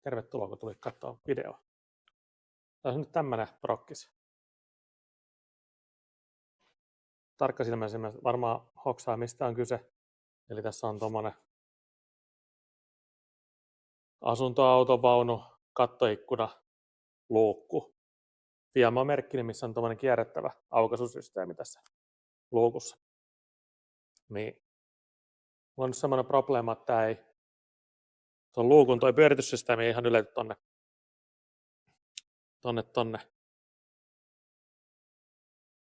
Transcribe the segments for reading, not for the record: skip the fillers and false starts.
Tervetuloa, kun tulit katsoa videoa. Tässä on nyt tämmönen prokkis. Tarkkasilmäisemmin varmaan hoksaa, mistä on kyse. Eli tässä on tommonen asuntoautovaunu, kattoikkuna, luukku. Fiamma on merkkinen, missä on tommonen kierrettävä aukaisusysteemi tässä luukussa. Niin. Mulla on nyt semmonen probleema, että tuon luukun toi pyörityssysteemi ei ihan ylety tonne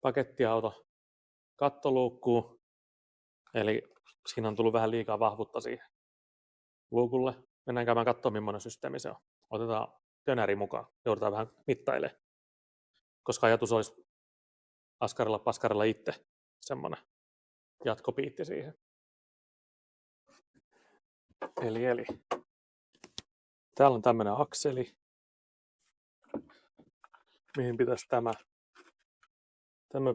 pakettiauto kattoluukkuun. Eli siinä on tullut vähän liikaa vahvuutta siihen luukulle. Mennään käymään katsomaan, millainen systeemi se on. Otetaan tönäri mukaan. Joudutaan vähän mittailemaan. Koska ajatus olisi askarilla paskarilla itse semmoinen jatkopiitti siihen. Eli. Täällä on tämmöinen akseli, mihin pitäisi tämä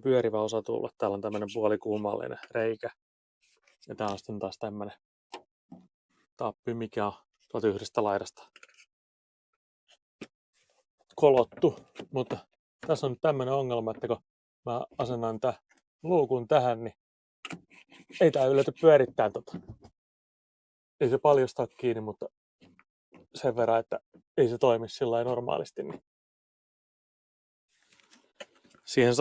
pyörivä osa tulla. Täällä on tämmöinen puolikuumallinen reikä. Ja tää on sitten taas tämmöinen tappi, mikä on tuolta yhdestä laidasta kolottu. Mutta tässä on nyt tämmöinen ongelma, että kun mä asennan tämän luukun tähän, niin ei tää ylety pyörittää Ei se paljastaa kiinni, mutta sen verran, että ei se toimi sillä normaalisti. Niin siihen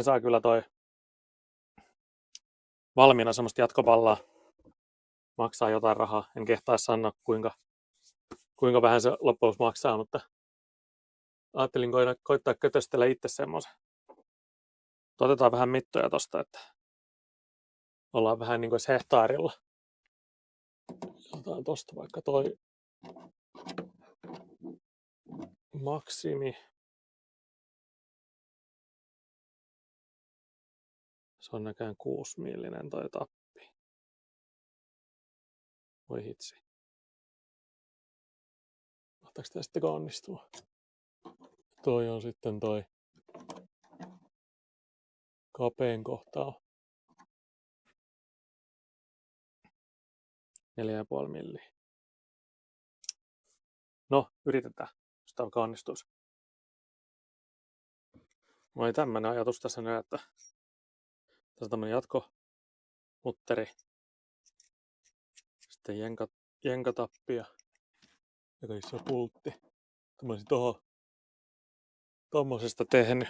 saa kyllä toi valmiina semmoista jatkopallaa. Maksaa jotain rahaa. En kehtaisi sanoa kuinka vähän se loppujen maksaa, mutta ajattelin koittaa kötöstellä itse semmoisen. Otetaan vähän mittoja tosta, että ollaan vähän niin kuin hehtaarilla. Otetaan tosta vaikka toi maksimi. Se on näkään 6 millinen toi tappi. Voi hitsi. Mahtaako tää sitten onnistua? Toi on sitten toi kapeen kohtaa 4,5 milliä. No, yritetään, jos tämä onnistuisi. Mulla oli tämmönen ajatus tässä nyt, että tässä on tämmönen jatkomutteri. Sitten jenkatappi ja iso pultti. Mä olisin tommosesta tehnyt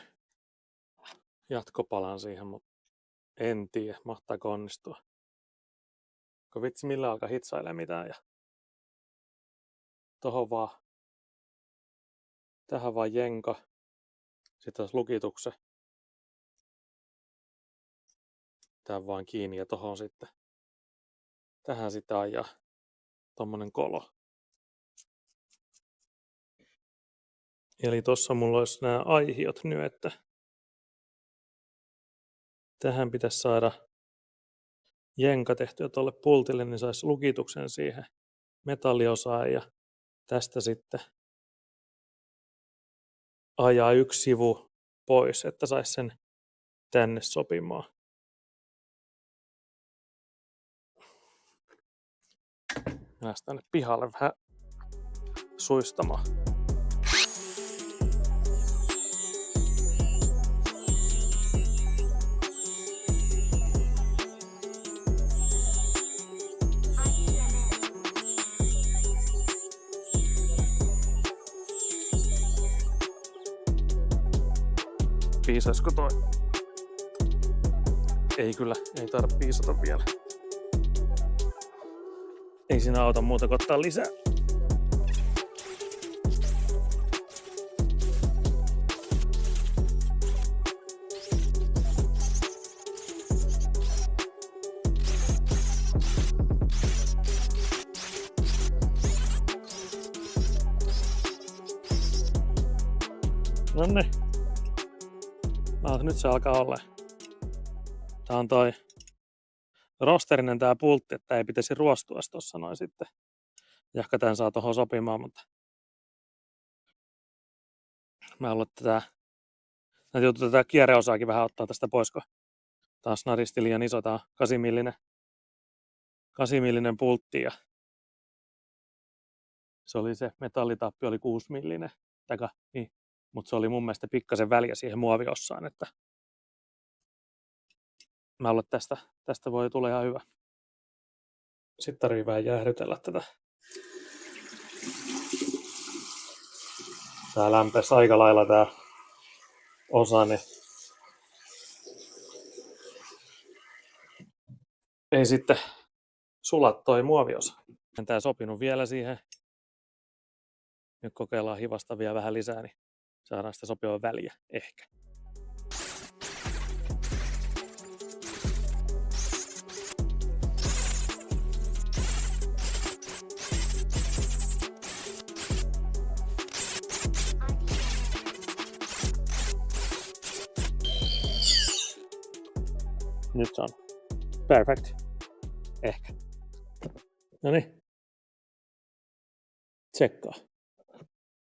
jatkopalan siihen, mutta en tiedä, mahtaako onnistua. Kun vitsi millä alkaa hitsailemaan mitään ja tähän vaan jenka. Sitten taas lukituksen. Tää vaan kiinni ja tähän sitten ajaa tommonen kolo. Eli tossa mulla olisi nämä aihiot nyt, että tähän pitäisi saada jenka tehtyä tuolle pultille, niin saisi lukituksen siihen metalliosaan ja tästä sitten ajaa yksi sivu pois, että saisi sen tänne sopimaan. Mennään tänne pihalle vähän suistamaan. Piisaisiko toi? Ei kyllä, ei tarvitse piisata vielä. Ei siinä auta muuta kuin ottaa lisää. Nonne. Nyt se alkaa olla. Tää on toi rosterinen tää pultti, että ei pitäisi ruostua tossa noin sitten. Jahka tän saa tohon sopimaan, mutta mä haluan tätä kierreosaakin vähän ottaa tästä pois, kun taas naristi liian iso. Tää on 8 millinen pultti ja Se oli se metallitappi, oli 6 millinen, niin, mutta se oli mun mielestä pikkasen väliä siihen muoviossaan, että mä luulen, että tästä voi tulla ihan hyvä. Sitten tarvii vähän jäähdytellä tätä. Tää lämpesi aika lailla tää osa, niin ei sitten sulat toi muoviosa. En tää sopinut vielä siihen. Nyt kokeillaan hivasta vielä vähän lisää, niin saadaan sitä sopivaa väliä ehkä. Nyt se on perfect. Ehkä. No niin. Tsekkaa.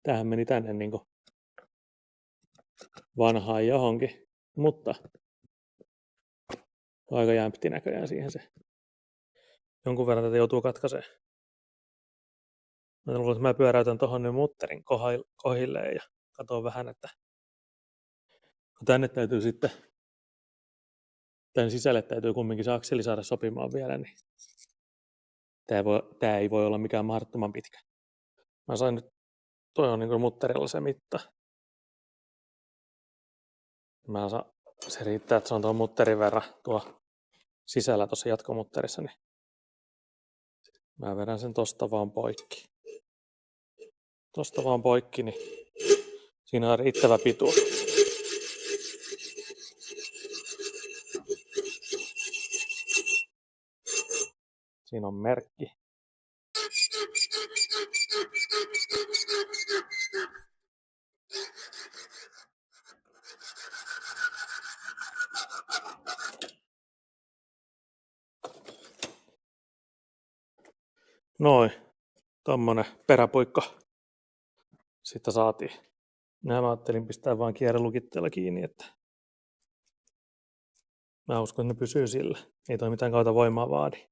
Tämähän meni tänne niinku vanhaan johonkin, mutta aika jämpti näköjään siihen se. Jonkun verran tätä joutuu katkaisemaan. Mä luulen, että mä pyöräytän tohon nyt mutterin kohilleen ja katson vähän, että kun tänne täytyy sitten, tän sisälle täytyy kumminkin se akseli saada sopimaan vielä, niin tää ei voi olla mikään mahdottoman pitkä. Mä sain nyt, toi on niinku mutterilla se mitta. Se riittää, että se on tuon mutterin verran tuo sisällä tuossa jatkomutterissa, niin mä vedän sen tosta vaan poikki. Tosta vaan poikki, niin siinä on riittävä pituus. Siinä on merkki. Noin, tommonen peräpuikko siitä saatiin. Mä ajattelin pistää vaan kierrelukitteella kiinni, että mä uskon, että ne pysyy sillä. Ei toi mitään kautta voimaa vaadi.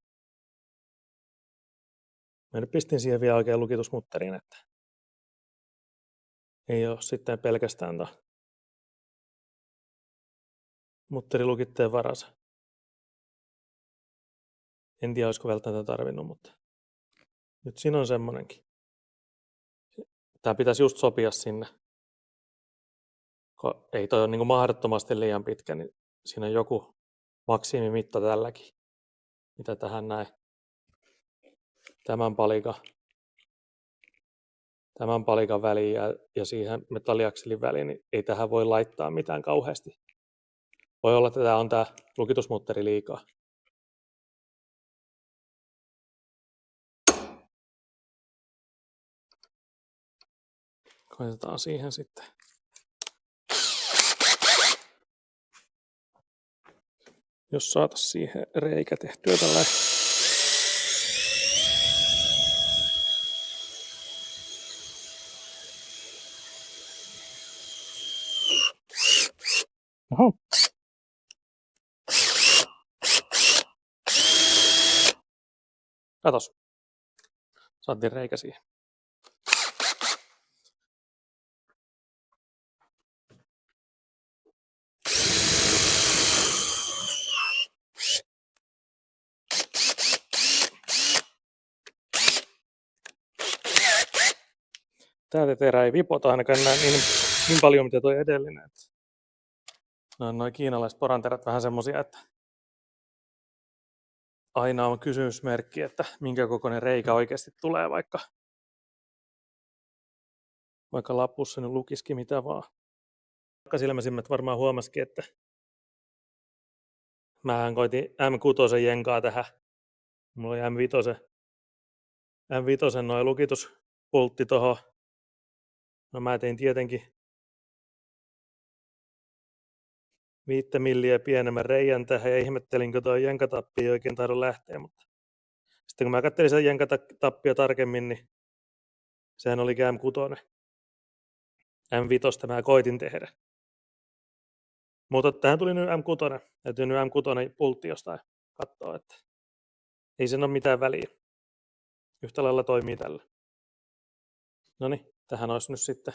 Mä nyt pistin siihen vielä oikein lukitusmutteriin, että ei oo sitten pelkästään mutterilukitteen varassa. En tiedä, olisiko välttämättä tarvinnut, mutta nyt siinä on semmonenkin. Tää pitäisi just sopia sinne. Kun ei toi ole niin kuin mahdottomasti liian pitkä, niin siinä on joku maksimimitta tälläkin. Mitä tähän näin. Tämän palikan väliin ja siihen metalliakselin väliin, niin ei tähän voi laittaa mitään kauheasti. Voi olla, että tää on tää lukitusmutteri liikaa. Koitetaan siihen sitten. Jos saataisiin siihen reikä tehtyä tällä. Oho. Katos. Saatiin reikä siihen. Tää terä ei vipota ainakaan niin paljon, mitä toi edellinen. Noi kiinalaiset poranterät vähän semmosia, että aina on kysymysmerkki, että minkä kokoinen reikä oikeasti tulee, vaikka lapussa nyt lukisikin mitä vaan. Silmäsimmät varmaan huomasikin, että mähän koitin M6 jenkaa tähän. Mulla oli M5 noin lukituspultti tohon. No mä tein tietenkin 5 milliä pienemmän reijän tähän ja ihmettelin, kun tuo jenkatappi ei oikein tahdo lähteä. Mutta sitten kun mä katselin sitä jenkatappia tarkemmin, niin sehän oli M6. M5 mä koitin tehdä. Mutta tähän tuli nyt M6. Täytyy nyt M6 pultti jostain katsoa, että ei sen ole mitään väliä. Yhtä lailla toimii tällä. No niin, tähän olisi nyt sitten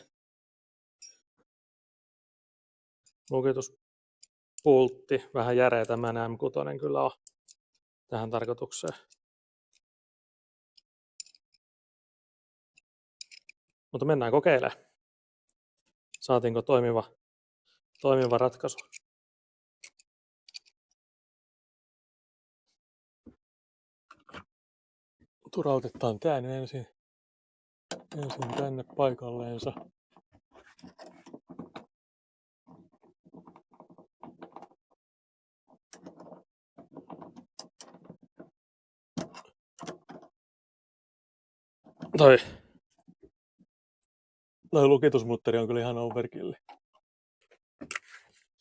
lukituspultti. Vähän järeä tämä M6 kyllä on tähän tarkoitukseen. Mutta mennään kokeilemaan. Saatiinko toimiva ratkaisu. Turautetaan tää nyt ensin tänne paikalleensa. Toi lukitusmutteri on kyllä ihan overkill.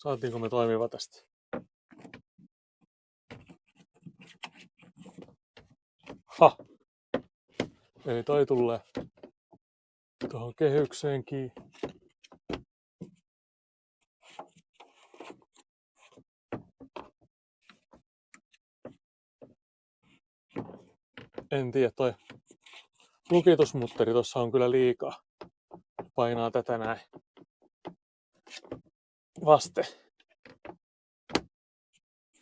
Saatiinko me toimiva tästä? Ha! Eli toi tulee tuohon kehykseen kiinni. En tiedä, toi lukitusmutteri tossa on kyllä liikaa. Painaa tätä näin vasten.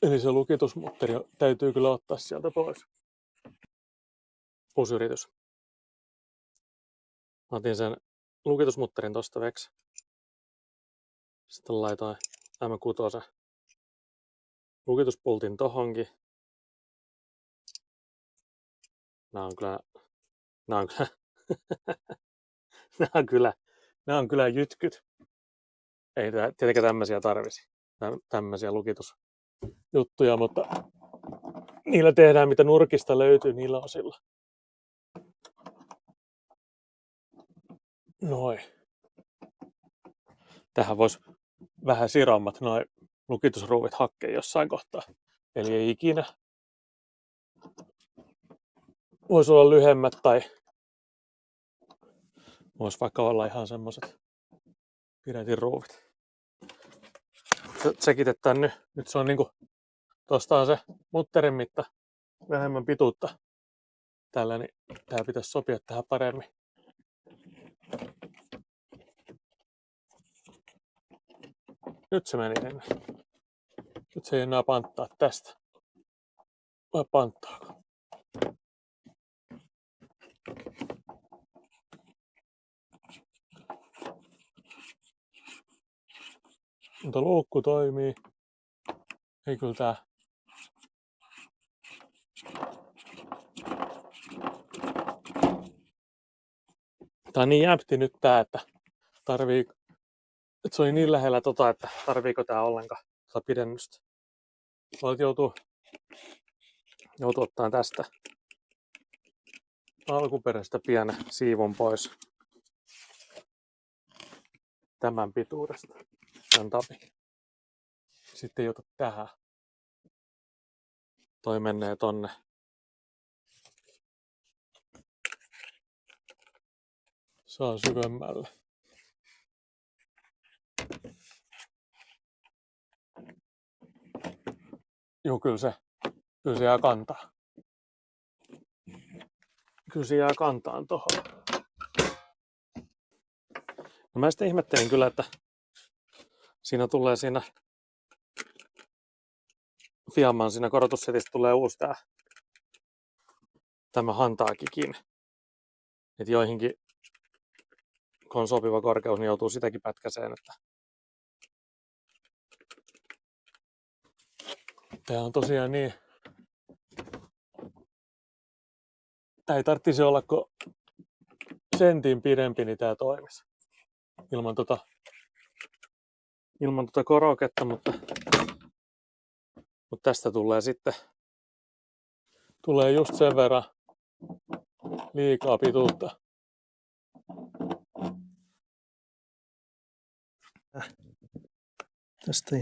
Eli se lukitusmutteri täytyy kyllä ottaa sieltä pois. Uusi yritys. Mä otin sen lukitusmutterin tosta veksi. Sitten laitoin M6 lukituspultin tohonkin. Nää on kyllä jytkyt. Ei tietenkään tämmöisiä tarvisi. Tämmöisiä lukitusjuttuja, mutta niillä tehdään mitä nurkista löytyy niillä osilla. Noin. Tähän voisi vähän sirommat noin lukitusruuvit hakkea jossain kohtaa. Eli ei ikinä. Voisi olla lyhemmät tai voisi vaikka olla ihan semmoset piretin ruuvit. Sekitetään nyt. Nyt se on niinku, tosta on se mutterin mitta vähemmän pituutta. Tällä, niin tää pitäisi sopia tähän paremmin. Nyt se meni sinne. Nyt se ei enää panttaa tästä. Vai panttaako? Mutta luukku toimii. Ei kyllä tää. Tää on niin jämpti nyt tää, että se oli niin lähellä että tarviiko tää ollenkaan pidennystä. Voit joutuu ottaa tästä alkuperäistä pienen siivun pois tämän pituudesta. Tämän tapin. Sitten ei ota tähän. Toi menee tonne. Saa syvemmälle. Joo, kyllä se jää kantaa. Kyllä se jää kantaan tohon. No mä sitten ihmettelin kyllä, että siinä Fiamman siinä korotussetissä tulee uusi tämä hantaakikin. Että joihinkin, kun on sopiva korkeus, niin joutuu sitäkin pätkäseen. Että tää on tosiaan niin. Tää ei tarvitsisi olla kuin sentin pidempi, niin tää toimisi. Ilman koroketta, mutta tästä tulee just sen verran liikaa pituutta. Tästä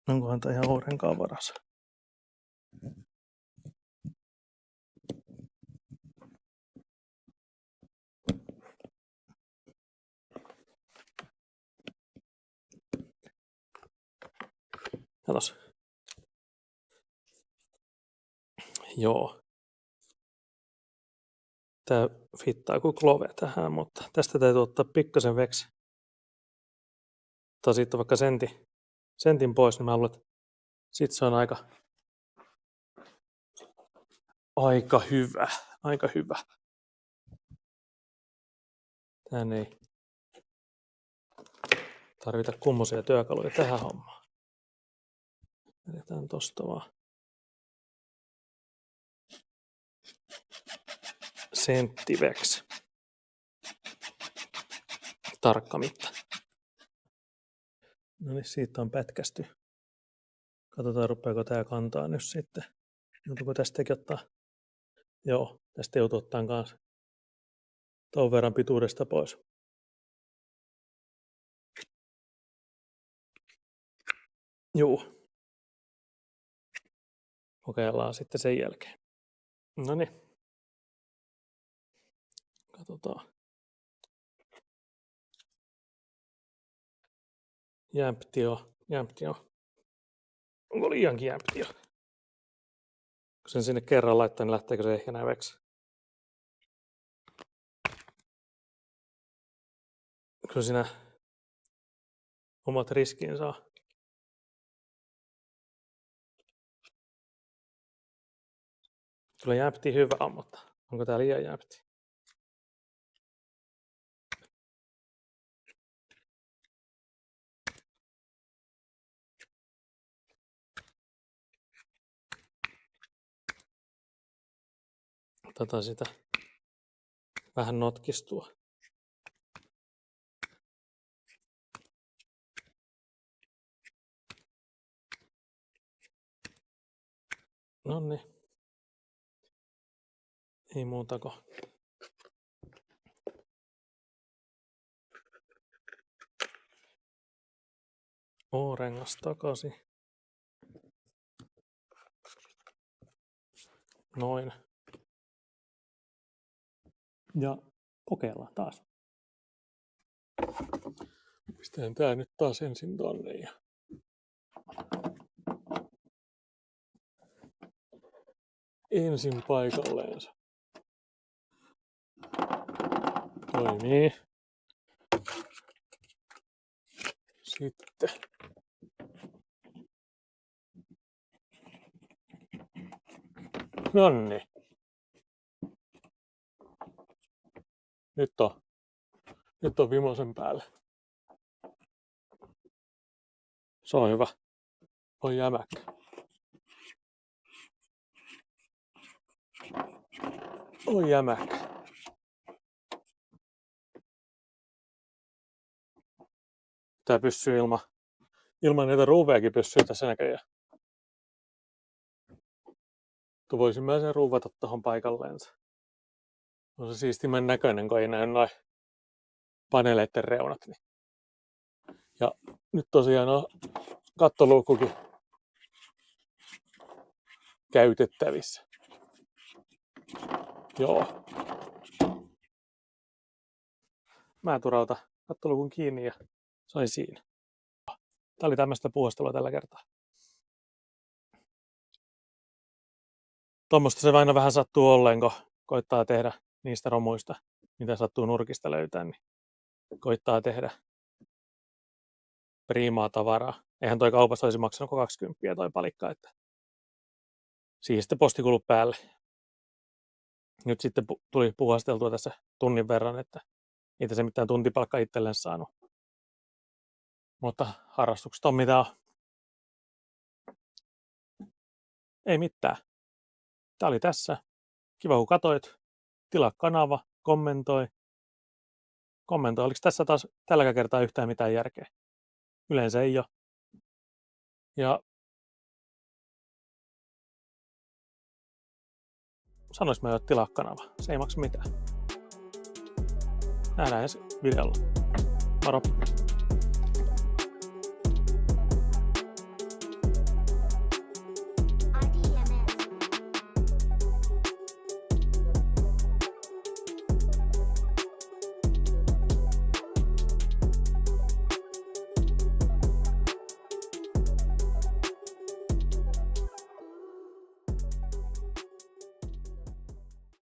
onkohan tää ihan ollenkaan varas? Katos. Joo. Tää fittaa kuin klove tähän, mutta tästä täytyy ottaa pikkasen veksi. Tai siitä on vaikka sentin pois, niin mä luulen, että sit se on aika hyvä. Tän ei tarvita kummosia työkaluja tähän hommaan. Vedetään tosta vaan senttiveksi. Tarkka mitta. No niin, siitä on pätkästy. Katsotaan, rupeako tää kantaa nyt sitten. Joutuuko tästäkin ottaa? Joo, tästä joutuu ottaa kanssa ton verran pituudesta pois. Juu. Kokeillaan sitten sen jälkeen. No niin. Katsotaan. Jämpti on. Onko liiankin jämpti on? Kun sen sinne kerran laittaa, niin lähteekö se ehkä näveksi? Kyllä siinä omat riskiin saa. Kyllä jämpti hyvä on, mutta onko tää liian jämpti? Otetaan sitä vähän notkistua. Noniin. Ei muutako. O-rengas takaisin. Noin. Ja kokeillaan taas. Pistetään tää nyt taas ensin tonne ja ensin paikalleensa. Toimii. Sitten. Nonni. Nyt on vimosen päällä. Se on hyvä. On jämäkkä. On jämäkkä. Tää pysyy ilman näitä ruuvejakin pysyy tässä näköjään. Voisin mä sen ruuvata tohon paikalleensa. On se siistimän näköinen, kun ei näy noin paneeleiden reunat. Niin. Ja nyt tosiaan on kattoluukkukin käytettävissä. Joo. Mä turautan kattoluukun kiinni ja se oli siinä. Tää oli tämmöistä puuhastelua tällä kertaa. Tuommoista se aina vähän sattuu olleen, kun koittaa tehdä niistä romuista, mitä sattuu nurkista löytää, niin koittaa tehdä priimaa tavaraa. Eihän toi kaupassa olisi maksanut 20 toi palikka, että siihen sitten postikulut päälle. Nyt sitten tuli puuhasteltua tässä tunnin verran, että ei tässä mitään tuntipalkka itselleen saanut. Mutta harrastukset on mitä on. Ei mitään. Tää oli tässä. Kiva kun katoit. Tilaa kanava, kommentoi. Oliko tässä taas tällä kertaa yhtään mitään järkeä? Yleensä ei ole. Ja sanois mä jo, että tilaa kanava. Se ei maksa mitään. Nähdään ensi videolla. Moro!